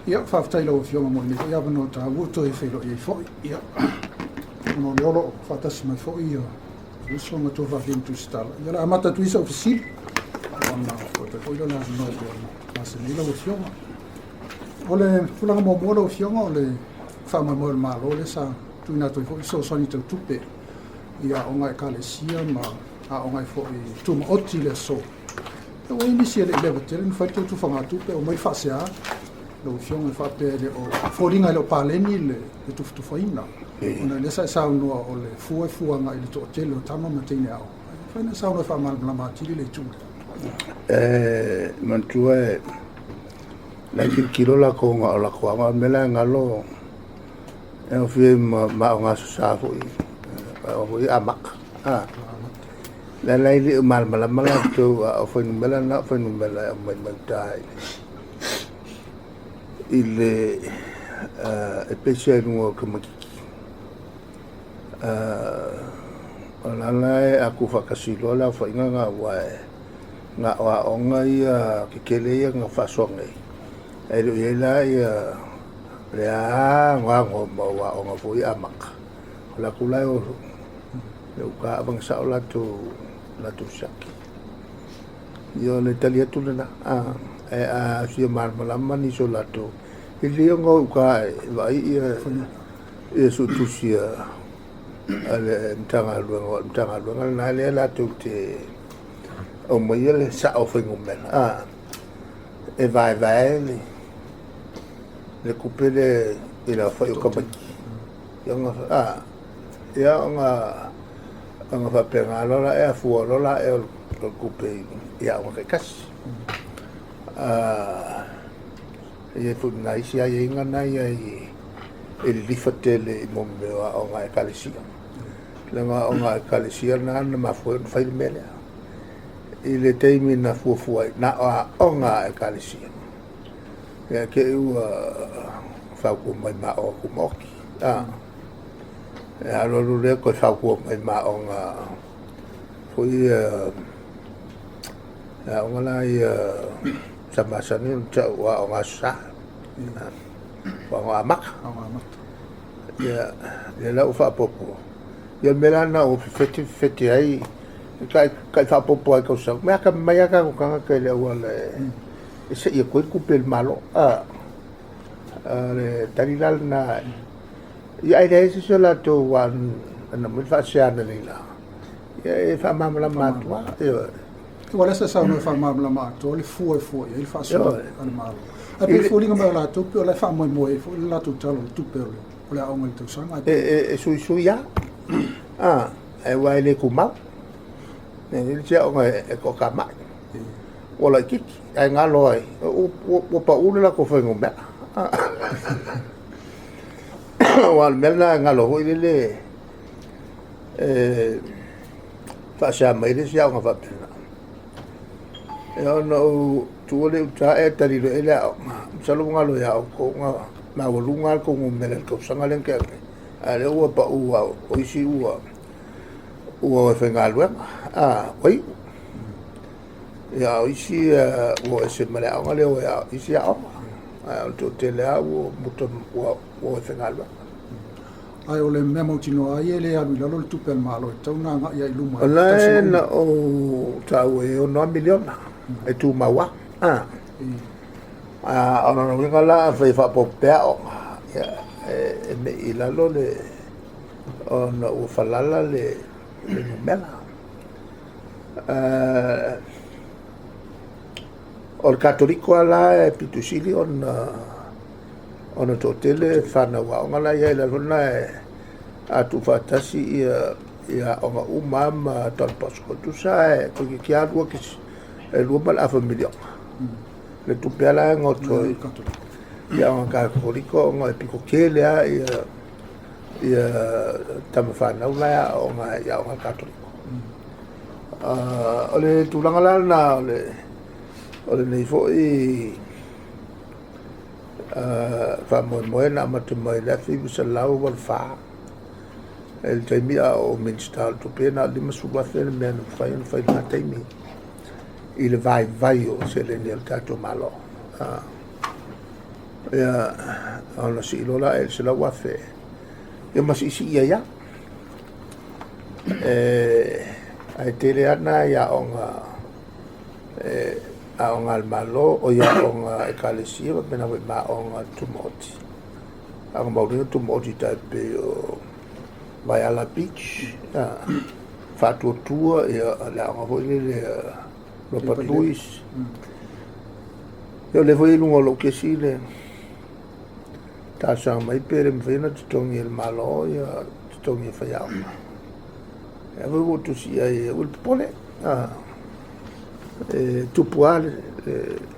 ia whaftailo o fionga mo ni ia vano ta wuto e whelo i fo ia no leolo whatasi mai fo ia uso ma to whawhin tu stala ia la amata tu isa ofisili ona o te koilo la no te masa nila o fionga ole fulanga mo mola o fionga ole whama mo le malo le sa tu ina to i so soni tau tupe ia o ngai kalesia ma a o ngai fo i tu ma oti le so e o inisi ele leva tele no fai tu whanga tupe o mai whasea lo fionga fa pele o foringa le paleni le tu faina ona le sa no o le fuanga i le to tele o tama matine ao fa na sa no fa mal blama tili le tu mantua la kilo la ko la ko mela ngalo e o fi ma nga sa fo i amak la le mal to o foi numela na foi numela mai dai il especial no como ona lai aku fakasilo la fa nga wa onga ia kekele nga fasonga e lo ia ya nga wa onga foi amak la kula o le ka bangsa la tu saki yo le talia tu na a si malama ni so la tu ili ngo ka vai ia su tu sia ale mtanga lu na le la tu te o mo ile sa o foi ngomel e vai le couper il a fait comme ia nga fa penga lola e fu lola e o couper ia o kasi e fu na isia e nga na ia e li fatele mo me o nga kalisia le nga o nga kalisia na ma fu fa il mele il était mis na fu na o nga kalisia ya ke u fa ko mai ma o ku moki alo le ko fa ko mai ma o nga foi o nga la sama sani wa o nga sa wa nga mak ya la fa popo ya melana o feti ai kai fa popo ai ko sa me ka mai ka ko ka le wala se ia ko pel malo le talilal na ia ai se la to wan na mo fa sia na lila ia fa mamla matwa wala sa no fa mamla matwa le fu ia fa sia ana malo a pe fulinga ma la to pe la fa mo fu la to talo tu pe le a ngal to sanga su ya e wai le ku ma ne ni sia o e ko ka ma wala kiki ai ngaloi o pa una ko fa ngomba wal melna ngalo ho ile fa sha mai le sia nga fa pena e no tu le ta e tali le ela salo ngalo ya ko nga ma wo lunga ko ngomela ko sanga len ke ale o pa o isi o fa ngalo oi ya isi o ese male a ngale o ya isi a to tele a o muto o fa ngalo ai ole memo tino ai ele a mila lo tu pel malo tau na nga ia iluma la na o tau e o 9 miliona e tu mawa ona no ngala fa popea o ya me ila lo le ona o falala le mela o cattolico ala pitusili ona to tele fana wa ngala ia la lona atu fatasi ia o umama tal pasko tu sai ko ki alu ki e lu mal a familia le tu pela ngoto ia on cattolico ngo piko kele ia tam fana ula o nga ia o cattolico ole tu langala na ole nei foi fa mo na ma te mai la fi sa lau wal fa el taimi o minsta to pena li masu ba fe me no fa na taimi il vai o se le nel tato malo ia ona si lola e se la wafe ia masisi ia ai tele ana ia onga a onga malo o ia onga ekalesia pena we ma onga tumoti ang maurino tumoti tape o Vaiala Beach fatuatua ia la onga hoi le Robert Louis ia le foi lungo lo ke si le ta sa mai pere mvena tutongi il malo ia tutongi faiao ia voi tu si ia ul pole tupuale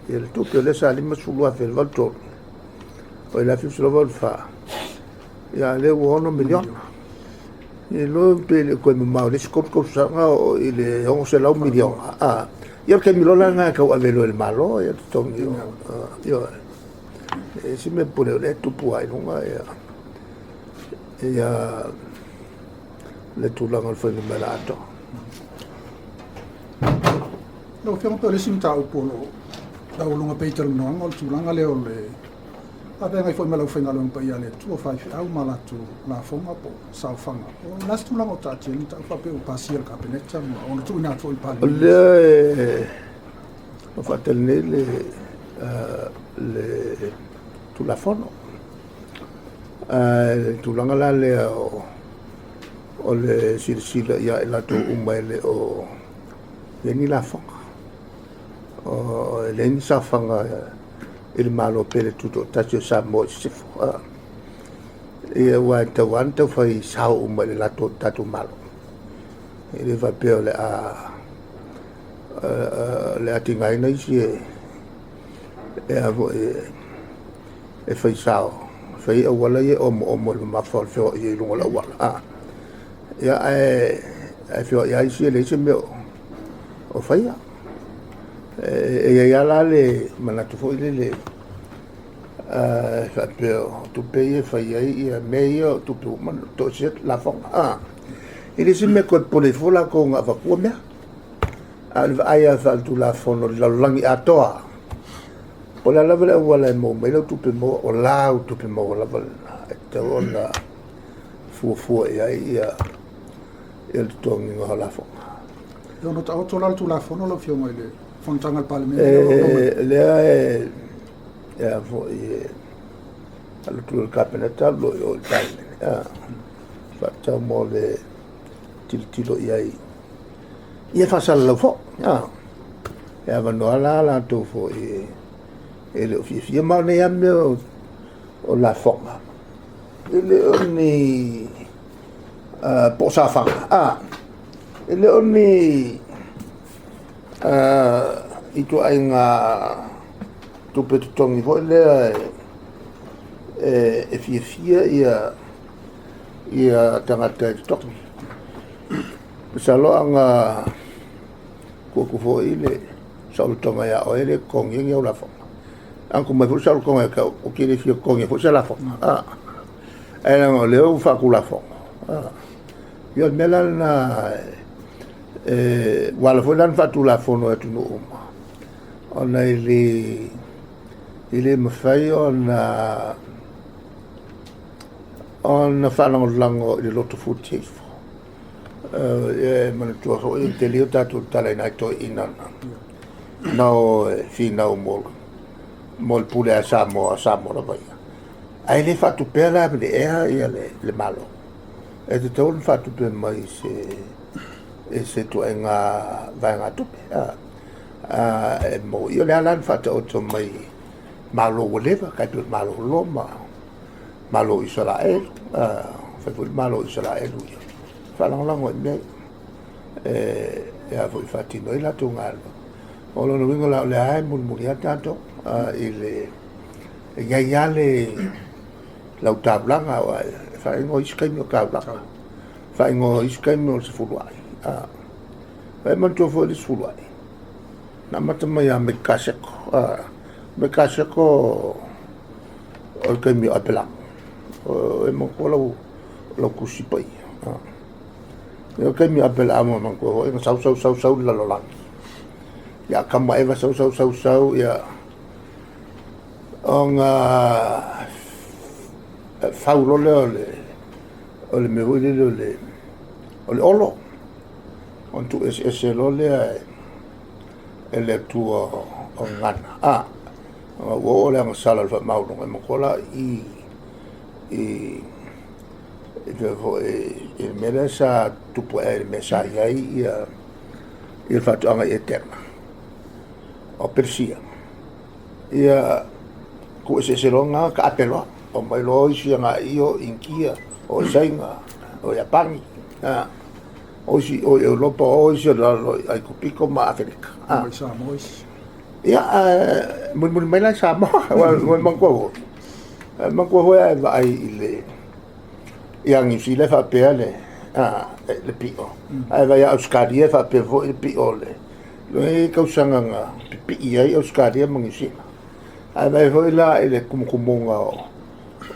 il tupu le sa lima sulua fel volto o la fi sulo volfa ia le uono milion e lo pele ko mi mau le skop ko sa o ile on se la un milion ia ke mi lo la nga ka avelo il malo ia tutongi io si me pone le tupu ai lunga ia le tulanga al fai melato no fe mo le sim tau polo da ulunga Peter no ngol tulanga le ole ape ngai foi mala fenga lo pa ia le tu fa au mala tu la fonga po sa fanga o las tulanga ta tien ta fa pe o pasier ka penecta mo on tu na foi pa le o fa telne le tu la fono tulanga la le o le silsila ia la tu umele o ni la fonga o le ni sa fanga il malo pele tutto tacio sa mo sifo e wa te wanta fai sa umele la tu tatu malo ele va pe le atinga ina isi avo e fai sao fai wala ye o ma fa fo ye lungo la wala ia e fio ia isi le isi me o fai ia la le mana tu fo le fa pe tu pe fai ia me io tu tu man to set la fo ele isi me ko pole fola ko nga va ko me al aia fa tu la fo no la langi atoa o la lava wala mo me lo tupe mo o la tupe mo la te ona fu ia il tongi ngo la fo yo no ta o la tu la fo no lo fio mo le fontanga al parlamento le ia fo al tu il capeneta lo yo tal fa ta mo le tilo ia fa sala lo fo ia va no la tu fo ele ofisia ma ne ame o la fonga ele oni po sa fanga ele oni itu ai nga tu petongi vo le fia ia tangata tok salo anga ko fo ile sa tonga ya o ele kong yang ya la fonga anko mai fusa ko ka o kile fio ko nge fusa la fo era no leo fa ku la fo yo mela na wala fo lan fa tu la fo no tu no ona ile me fai ona fa lango le loto fu chief man tu ho te leo ta tu tala na to inana no fi na mo mol pule a Samoa la vai ai le fatu pela le ia le malo e te ton fatu pe mai se tu enga vai nga tu e mo io le alan fatu o mai malo woleva ka tu malo loma malo Israel fa fu malo Israel fa lang me e fu fati noi la tu ngallo o lo vingo la le ai murmuria tanto ile le la tabla fa ngo iskemi o kabla fa ngo iskemi o se fulai fa man to fo le fulai na matama ya me kaseko o kemi apela e mo ko lo kusipai yo kemi apela mo man ko e sau la la ya kama eva sau ya o ngā whaurole o le mewile o le olo. On tu ese lole e le tua o ngana. O le anga sala le maulunga e makola i mele sa tupu e me sa iai i il whatuanga e terna. O Persia. Ia ku se longa ka apelo o mai lo isi nga io inkia o sainga o Japani o si o Europa o si ai ku piko ma Afrika Mai sa mois. ia mun mai la sa mo wa mangko e vai ile yang si le fa pele le pio ai vai Australia fa pe vo le pio le lo e kausanga nga pi ai Australia mangisi ai vai foi lá ele como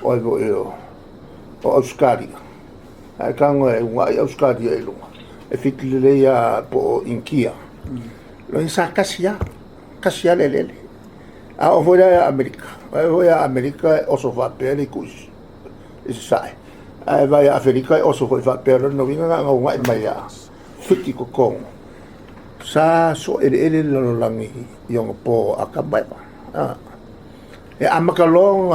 o Australia ai kango e wa Australia e lunga e fikile ya po inkia lo sa kasia lele a o foi a America o so va pele kus sai ai vai a Africa o so va pele no vinga nga mai ya fiki ko kong sa so ele lo langi yong po akabai e amakalong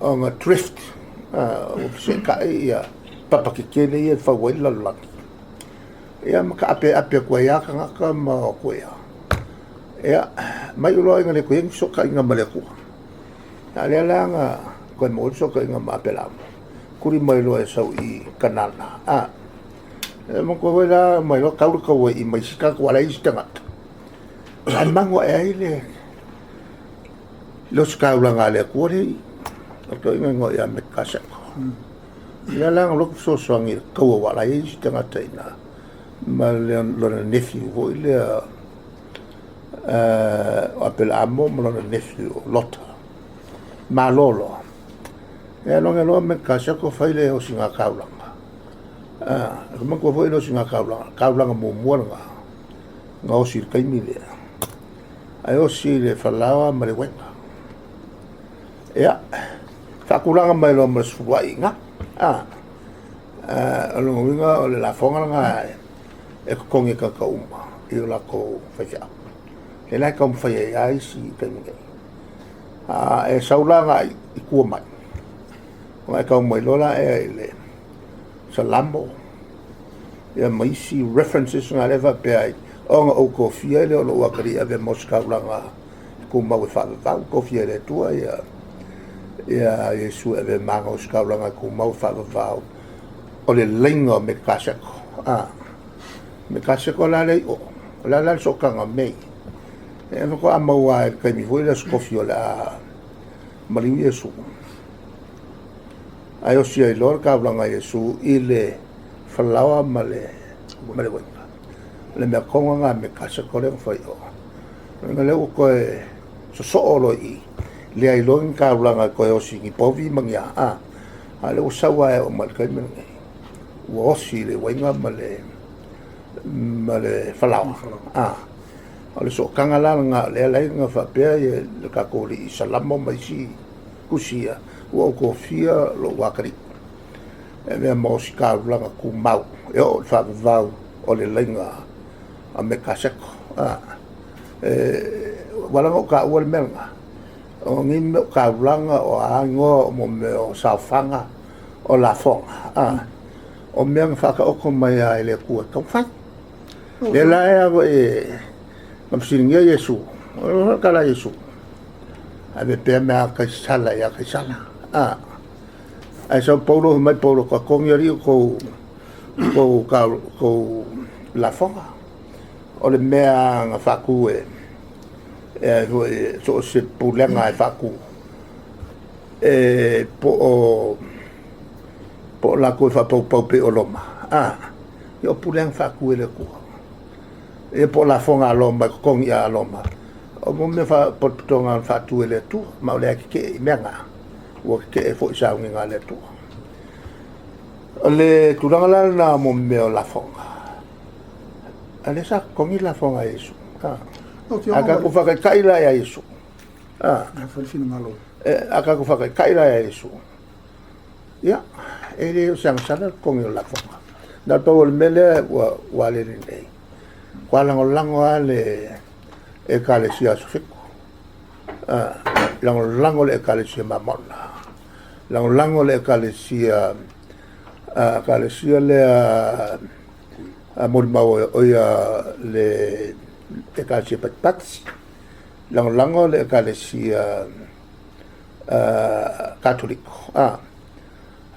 nga drift o se ka ia papakikele ia fawai lo langi e amaka ape ko ya ka ma ko ya e mai lo nga le ko yung so ka nga male ko ale langa ko mo so ka nga mapela kuri mai lo e sau i kanana mo ko wala mai lo ka ko i mai sika ko ala istanga an mango e ile los ka ulanga le ko re ko nga ya me kasa ya lang lo so so ngi ko wala i istanga taina mal lo nephew ho ile apela amo lo nephew lota malolo e lo me kasa ko faile o singa kaulanga kuma ko foi no singa kaulanga mo nga o sir kai mile ai o sir falawa mare wenga ya fakulanga mai lo mas fuai nga lo winga o la fonga nga e ko kongi ka uma i la ko faja e la ko fai ai si kai mile e saulanga i ku mai mai ka mai lola e le Salamo ia mai si references nga leva pe ai onga o ko fiele o wakari ave Moscow langa ko mau fa ko fiele tu ia Yesu ave mango Moscow langa ko mau fa o le lengo me kasako me kasako la le o la so kanga me e no ko amau ai ka mi foi la scofiola mali Yesu ai o sia i lor ka blanga Yesu ile falawa male wenga le me konga nga me kasa ko le fai o nga le ko e so olo i le ai lo ka blanga ko o si povi mangia ale o sawa o mal ka me o si le wenga male falawa ale so kanga la nga le nga fa pe le ka ko li salamo mai si kusia o ko fia lo wakari e me mosika langa ku mau e o fa vau o le lenga a me kaseko wala mo ka wal menga o ngi me ka langa o ango mo me o safanga o la fonga o me fa ka o ko mai ai le ku to fa le la e mam singa Yesu o ka la Yesu ave pe me ka sala ya ka sala ai so Paulo mai Paulo ko ngeri ko la fonga o le mea nga faku so se pulenga e faku po la ko fa pau pe o loma yo pulen faku le ko e po la fonga loma ko ngia loma o mo me fa potonga fa tu le tu ma le ke menga o ke fo sa nga le tu le tulanga la na mo me la fonga ale sa kongi la fonga Yesu aka ko fa ka ila ya Yesu Fai finangalo. Aka ko whakaikaira e su. Ia, ele o sang kongi o lafonga. Na tau o mele wa le nei. Kwa lango ale e kale sia su fiku. Lango le e kale sia mamona. Lango le e kale sia le a mori mau o ia le e kale sia patpatsi. Lango le e kale sia katoliko.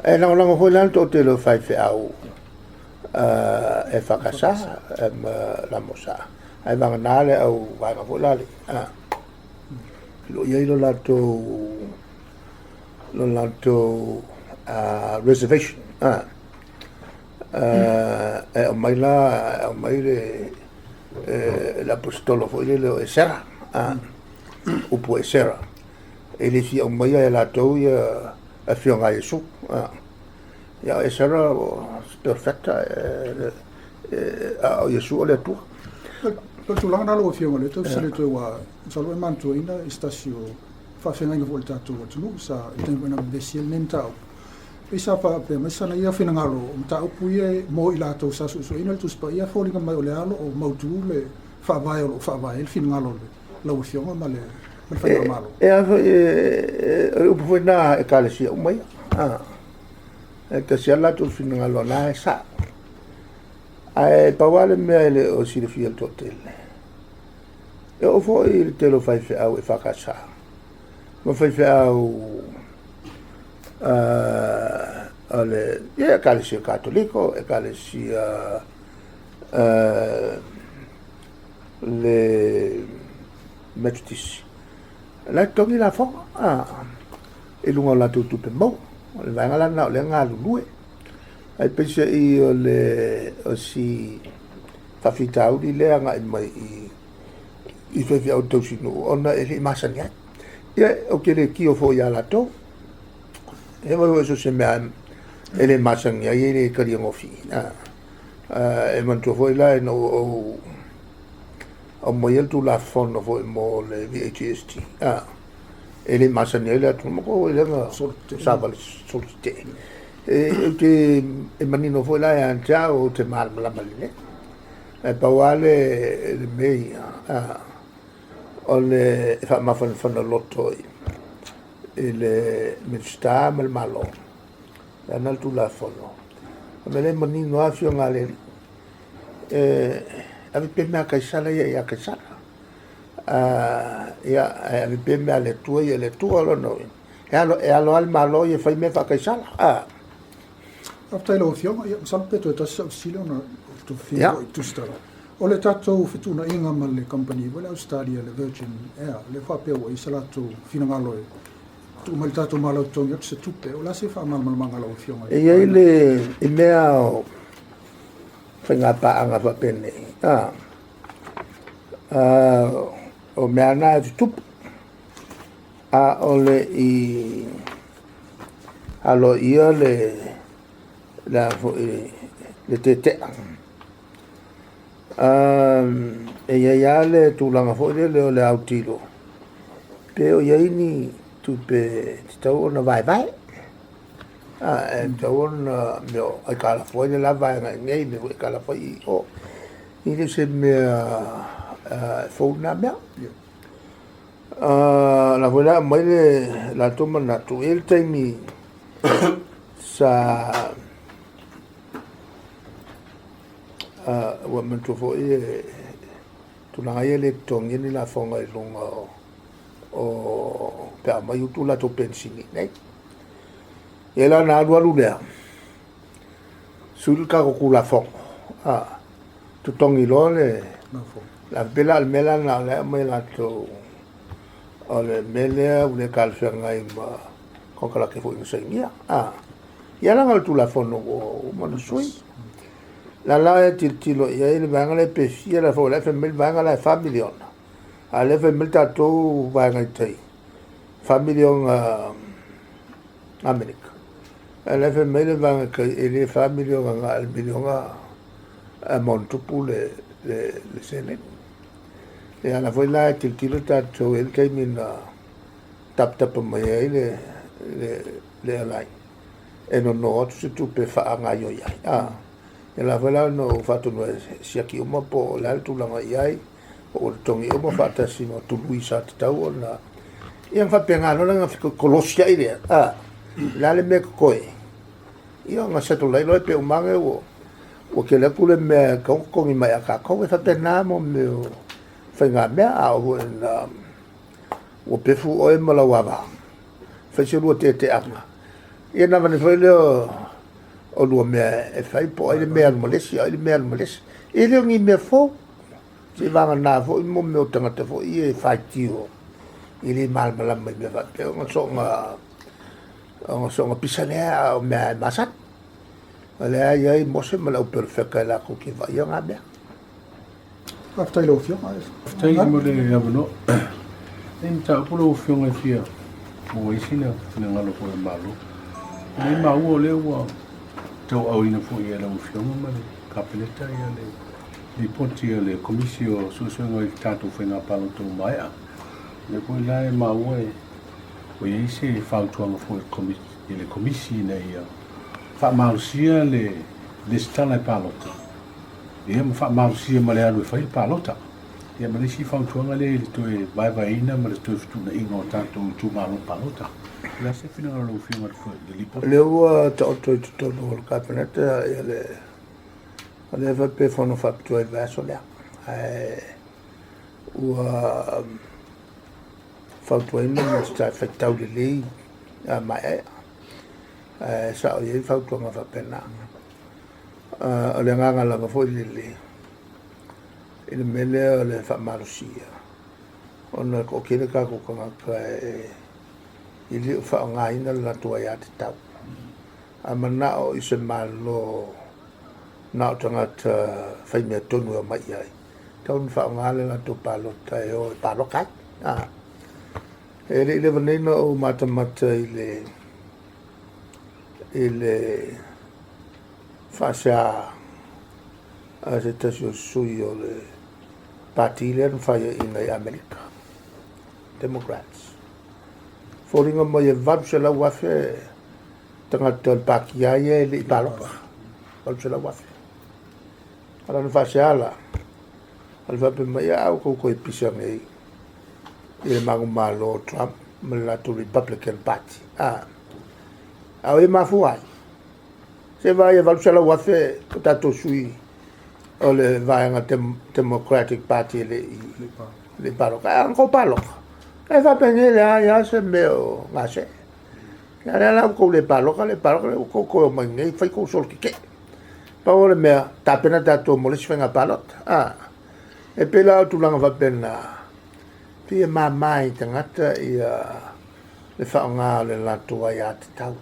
E lango hoi lan to te lo fai fe au e whakasa la mosa. Ai vanga nale au vanga hoi lale. Lo iei lo lato reservation. E o mai le l'apostolo foi le e sera. Upo e sera. E le fia o mai e lato ia a fionga Yesu. Ya e sera perfecta o Yesu o le tua. Pero tu langa lo fionga le tu sele tu wa salo e manto ina estasio fa fenga volta tu tu sa tempo na besiel nentao. Isa pa pe mesa na ia finangalo mta upuie mo ila to sa so ina tu spa ia folinga mai o le alo o mautu le fa vai el finangalo le lo fionga male upu na e kale sia umai e te sia la tu finangalo na e sa ai pawale me le o si le fiel totele e o foi te lo fai fe au e fakasa mo fai fe au ale e kale sia katoliko e kale sia le metodist la tongi la fo e lunga la tu pe mo le vanga la na le nga lu ai pensa I le o si fa fitau di le nga mai I fe fi auto sino ona e le masania e o ke le ki o fo ya la to e mo so se me e le masania e le ka di ngo fi e man to fo la no o moyel tu la fono fo mo le VHST e le masaniela tu mo ko le nga sabal solte e te e manino fo la ya ciao te mal la maline e pawale le mei o le fa ma fa lotto e le mi sta mal malo ya nal tu la fono me le manino afio ngale ave peme a kaisala ia kaisala ia ave peme a le tua ia le tua lo no e alo al malo ia fai me fa kaisala after lo fionga ia salpe to tasa silo na to fio to stara o le tato fituna inga mal le company wala Australia le Virgin Air le fa pe o isalato finangalo tu mal tato malo to yo se tupe o la se fa mal mangalo fionga e ia le e mea whenga paanga whapene. O mea nā tupu. O le I alo ia le te tea. E ia le tūlanga fōi le o le autilo. Pe o ia ini tupe titau o na vai. E tau ona meo ai kala foi le lava ngai me ko kala foi o ile se me fo na mea la vola mai le la toma na tu el taimi sa wa man to foi tu na ai le tongi ni la fonga I longa o pe mai tu la to pensini nei e la na alu lea sul ka ko la fo tu tongi lo le la bela al mela na le me la to o le mele u le kal fenga I ma ko kala ke fo insengia ya la ngal tu la fo no o mo sui la tilo ya ile banga le pesia la fo la fe mil banga la familion a le fe mil ta to banga tai familion Amerika la fe mele vanga ke ele familio nga al milionga a montupu le sene e ana foi la tilo ta to el ke mina tap mai ai le alai e no atu se tupe whaangaio iai e la whala no whatunu e siaki uma po le tūlanga iai o le tongi uma whatasi no tului sa te tau o na iang whapenga no nga kolosia i rea la le mea koe ia nga setu lai loi pe umange o ke le kule mea kongi mai a kakau e whapena mo meo whainga mea au na o pefu oe malawawa whaisi rua te anga ia na vane whai leo o lua mea e whai po aile mea malesi e leo ngi mea fo se vanga nā fo i mo meo tangata fo i e whai tio i le malmalama mai mea whai peo nga so nga pisanea o mea masat alea iai mose malau perfeka la ko ki vai nga mea Aftai lo fio. Aftai mo le avano. Mta pulo fio nga fia. Mo isina na ngalo ko malo. Nei mau le wa tau au ina fo ia la fio ma le kapeleta ia le poti le komisio susunga i tatu fenga palo to mai a. Le ko la mau o ia se fautuanga fo le komisi na ia. Fa mausia le stala palota. Ia ma fa mausia ma le alu fai palota. Ia ma le si fautuanga le toe vai ma le toe futuna ingo tanto tu malo palota. La se fina lo fina fo le lipo. Le ua ta to no kapeleta ia le va pe fono fa tu verso le. Ua fautuanga ma sta fatau le ma sa o ia fautuanga fa pena. O le nganga langa fo le mele o le whamarusia. O na ko kene ka ko kanga ka i li whaangaina la tua ia te tau. A mana o i se malo na o tangata whaimea tonu a mai ai. Tau ni whaangale la tu palota e o palokai. E le vanena o matamata i le fascia a se tasio sui o le partile non fai in America Democrats foringa mai vapse la wafe tangata il pakiaie le palopa vapse la wafe ala non fascia ala al vape mai au ko pisa nei il mago malo Trump me la tu Republican Party au e mafuai se vai a valsala wafe tato sui o le vai nga Democratic Party le palo ka ko palo e va penele ya se meo ngase ya la ko le palo ko mai nei fai ko sol ke pa o le mea tapena tato mo le sfenga palot e pela tu langa va pena pia mai tangata ia le fa nga le la tua ya tau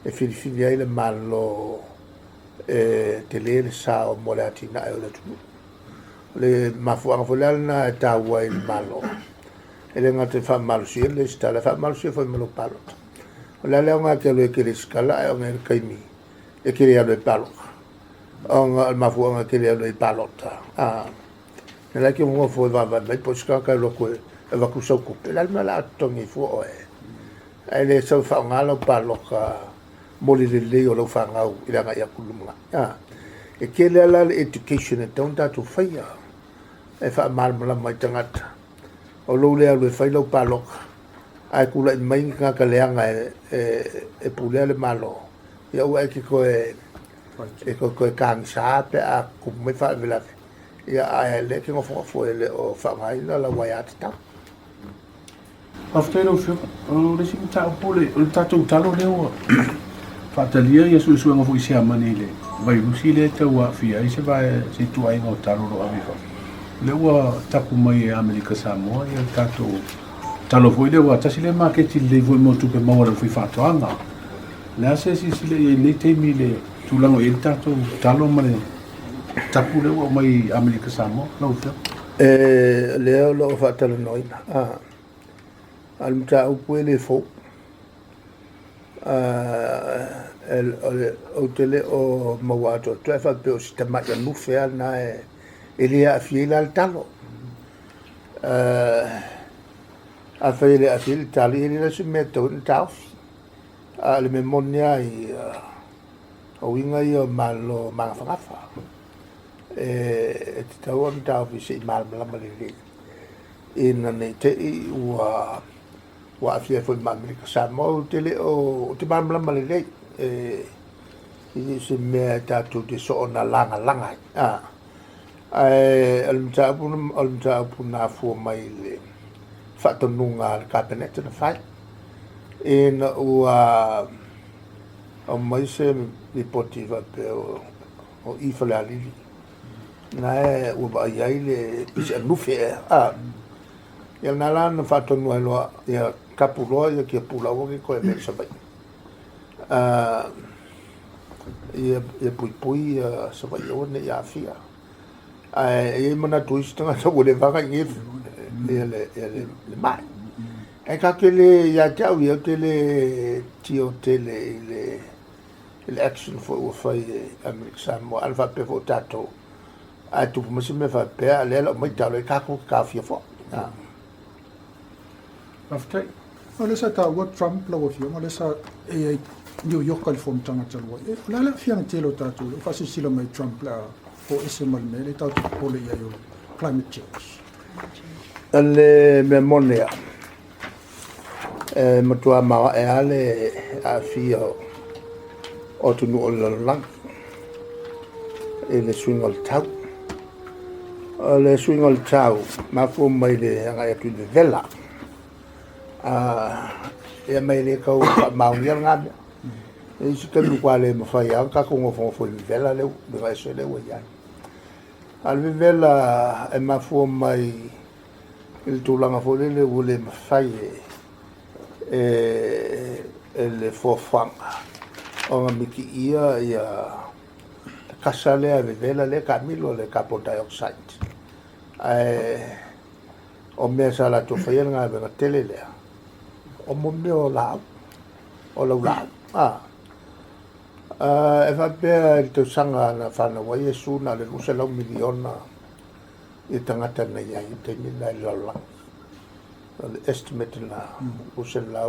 e filifili ai le malo te le sa o mo le atina e o le tunu le mafuanga fo na e taua i le malo e le ngate fa malo si le stala fa malo si foi malo palota o le nga ke le ke skala e o ngai kaimi e ke le alo palo o nga mafuanga ke le alo palota e la ke mo fo va mai po ska ka lo ko e va ku so ko le mala tongi fo e le so fa ngalo paloka moli le o lo fangau ila nga ya kulunga e kele ala education e tonta tu faia e fa mal mala mai tangata o lo le alu fai lo palok ai kula i mai nga ka leanga e pule le malo ya wa ki ko ko kang sa pe a ku me fa vela ya ai le ki ngofo le o fa mai la wa ya ta After no fio o le sim ta pole o tatu talo le o Fatalia ia su nga fu sia manile. Vai rusile te wa fia i se vai se tu ai no talo ro aviva. Le wa tapu mai America Samoa ia tato talo foi le wa tasile market le vo mo tu pe mo ro fi fatto anga. La se si le te mile tu lango il tato talo mane tapu le wa mai America Samoa no fio. Le lo fatalo noina. Al mta u le fo o tele o mawato tu fa pe o sistema ya nufe na ele a fiela al talo a fai le asil tali ni la me to tau a le memonia i o inga i malo mangafangafa e te tau on tau fi se mal malama le ina nei te i wa afia foi Amerika Samoa te le o te mal malama le i se me tatu te so na langa almtaapu na fu mai le fatonunga le kabinet na fai ina ua o mai se ripoti va pe o ifale alili na ua ba ai le pisa nufe ia na la na fatonunga lo ia kapulo ia ki pula o ki ko e me sabai ia pui sabai o ne ia fia e mana tuistanga so le vaga ngi le mai e ka ke le ya tau ia ke le tio tele le action for fai Amerika Samoa alfa pe votato a tu mo se me fa pe ale lo mai tau le ka ko ka fia fo after o le sa ta wa Trump la wa fio o le sa e New York California tanga talo e la fia na telo tatu fa si silo mai Trump la o ese mal me le tau po le ia yo climate change le memoria matua ma e ale a fia o tu no lang e le swing al tau le swing al tau ma fu mai le nga e tu de vela e mai le kau ma un nga e si ka lu kwale ma fa ya ka ko ngofo fo vela le de va se le wa ya al vela e ma fu mai il tulanga fo le le ma fai le fofanga o miki ia kasale ave vela le camilo le carbon dioxide o me sala to fai nga be tele le o mo me o la e va pe to sanga na fana wa yesu na le usela miliona e tangata na ia i te ni na la the estimate na usela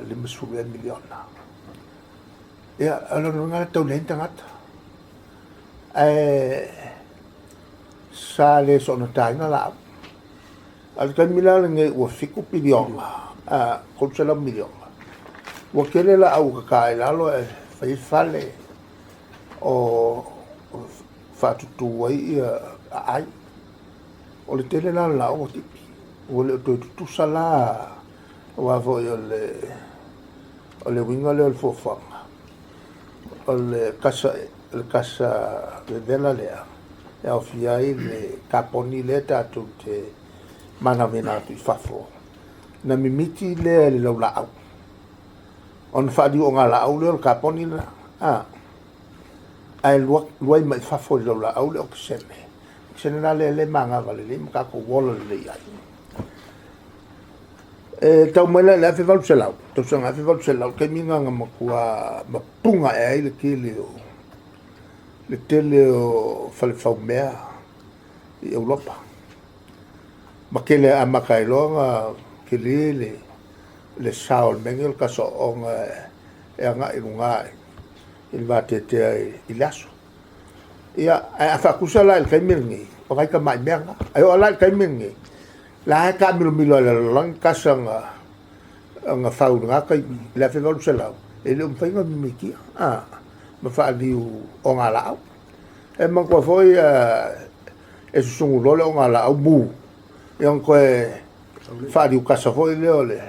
le misuwe miliona ia alo nga tau le tangata sa le so no taina la al kamila nge o fiku pilionga ko sela miliona wa kele la au ka ila lo fai fale o fatu tu ai ai o le tele la la o tipi o le tu sala wa vo o le winga le fofanga o le casa le vela lea e au fiai le kaponi le tatu te mana vena tu fafo na mimiti le la au on fa di o ngala au le kaponi la ai luai mai fafo la au le oksene na le manga vale le ka ko wolo le ai tau mele le fe val selau to sanga fe val selau ke minga nga makua mapunga e le kile le tele o fale fau mea i Europa makele a makailonga kile le saul mengel ka so onga e nga i lunga il va te i laso ia a fa kusala el kaimingi o kai ka mai menga ai o la kaimingi la ka milo la lang kasanga nga fau nga kai la fe vol sela e le mpai nga miki ma fa di o nga la e man ko foi e sungu lo o nga la bu yang ko fa di kasa foi le ole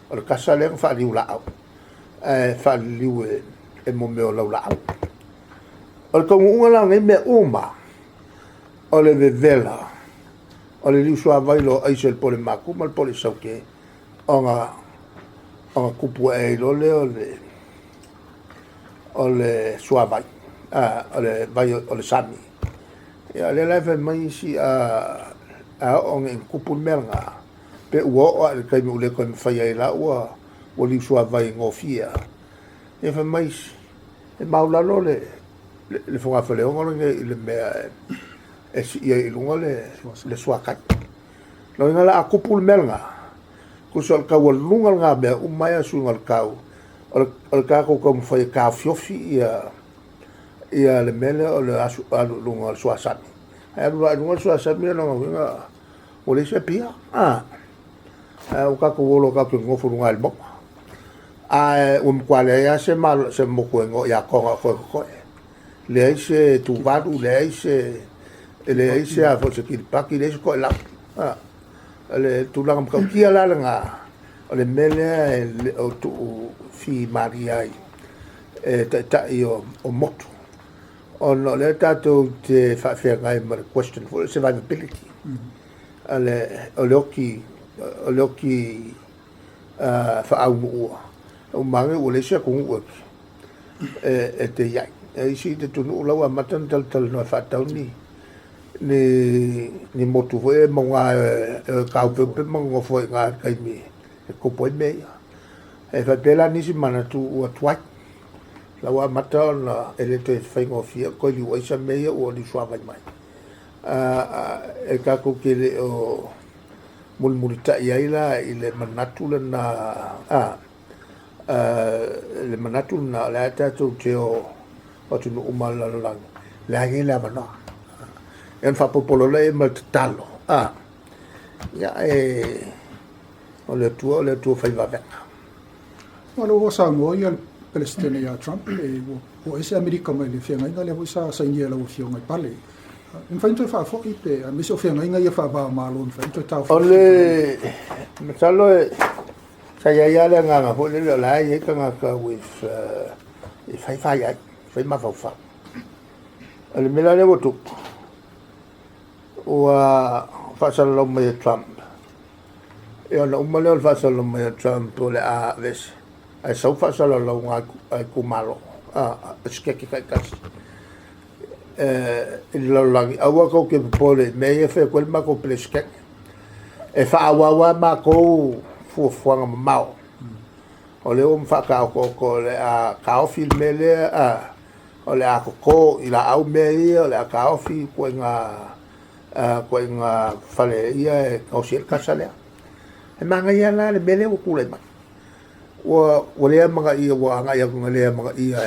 o kasa le fa di la fa di e mo me o la o ko unga la ngai me uma o le vela o le liu sua vailo ai sel pole maku mal pole sauke onga kupu e lo le sua vai o le vai o le sami ya le leve mai si onga kupu melga pe uo le kai mu le ko fai ai la o liu sua vai ngofia e fa mai e maula lo le fonga fele o ngore le mea e si ia i lunga le suakai no ngala a kupul melnga ku sol ka wal lungal nga be umaya sungal kau al ka ko kom foi ka fiofi ia le mele o le asu alu lungal suasan alu lungal suasan mi no nga o le se pia o ka ko wolo ka ko ngofu lungal bo kwale ya se mal se mo ko ngo ya ko le se tu vadu le se a fo se ki pa ki le ko la le tu la ka ki ala nga le mele o tu fi maria ta io o moto on le tato te fa fe ngai ma question for survivability ale o loki fa au o mange o le se ko o te ya si te tunu la matan tal no fa tauni ni motu foi mo nga ka pe mo foi nga kai mi ko poi me e fa pela ni si mana tu o twai la wa mata na ele te fai ngo fia ko li wa sa me o li swa vai mai e ka ko ke le o mulmulita ia ila ile manatu na le manatu na la ta tu te o tu no umala lang la ila mana en fa popolo le mal talo ya o le tuo fai va bene Well, o sa mo ia Palestina ia Trump o ese Amerika mai le fianga inga le o sa ingia la o fianga pale. In fainto fa fo ite a miso fianga inga ia fa ba malo in fainto tau. Ole metalo sa ia le nga fo le la ia ka with fai ai fai ma fa. Ole mela le votu. O fa sa lo mai Trump. Io no umale fa sa lo mai Trump le a ves. Ai sau fa sa lo nga ai kumalo. Skeki kai kas. Il lagi awa ko ke pole me e fe quel ma ko pleskek e fa awa ma ko fu nga mau o le fa ka ko le a ka filme le o le a ko ila au me o le a ka fi ko nga fale ia ko sil ka sale e manga ia la le bele ko le ma o le manga ia wa nga ia ko le manga ia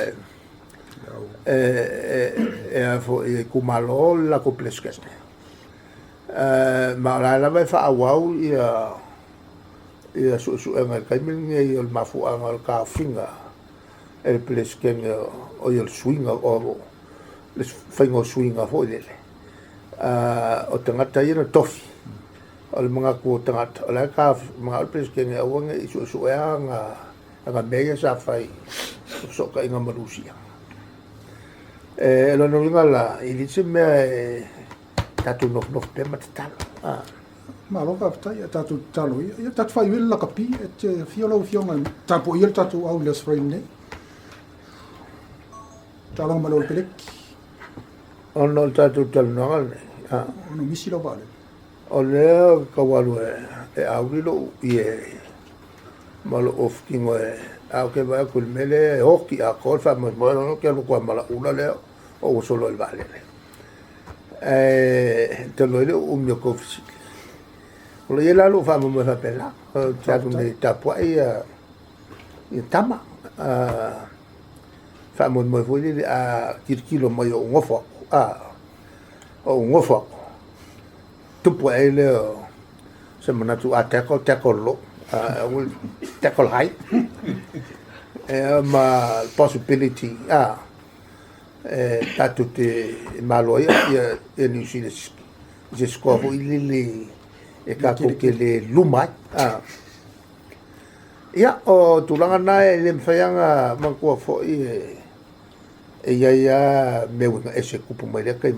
fo kumalo la ko pleskeste ma la vai fa awau ia su engal kai min il mafu angal ka finga el plesken o il swinga o les fingo swinga fo dele o tangata ia tofi o mga ko tangata la ka mga plesken o nga isu anga meia sa fai so ka inga marusia lo no ngala ili me tatu no pe matalo Ma lo ka tai tatu talo ia tatu fai la kapi e fiolo fionga tapo ia tatu au les frame ne talo malo pelek ono tatu talo no no misi lo vale o le ka walu e au lo ie malo of kingo au ke va kul mele hoki a kol fa mo no ke lo kwa mala una le o solo il vale te lo ile mio cofsi lo ia lo fa mo fa pela ta tu ne ta po ia tama fa mo fu ile a kilo mo yo ngofo o ngofo tu po ile se mo na tu a teko lo tackle height ma possibility tatu te maloia ia New Zealand je scopo ili e ka ko ke le luma ia o tulanga na le mfaianga manko fo e ia me wina ese kupu mai le kai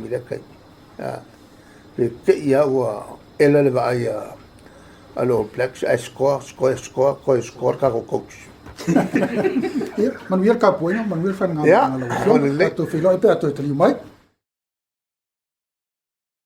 le te ia wa ela le va ia alo plex score ka ko coach Manuel Capoeira, Manuel Fernando. Yeah, Tu filo e pe atu te mai.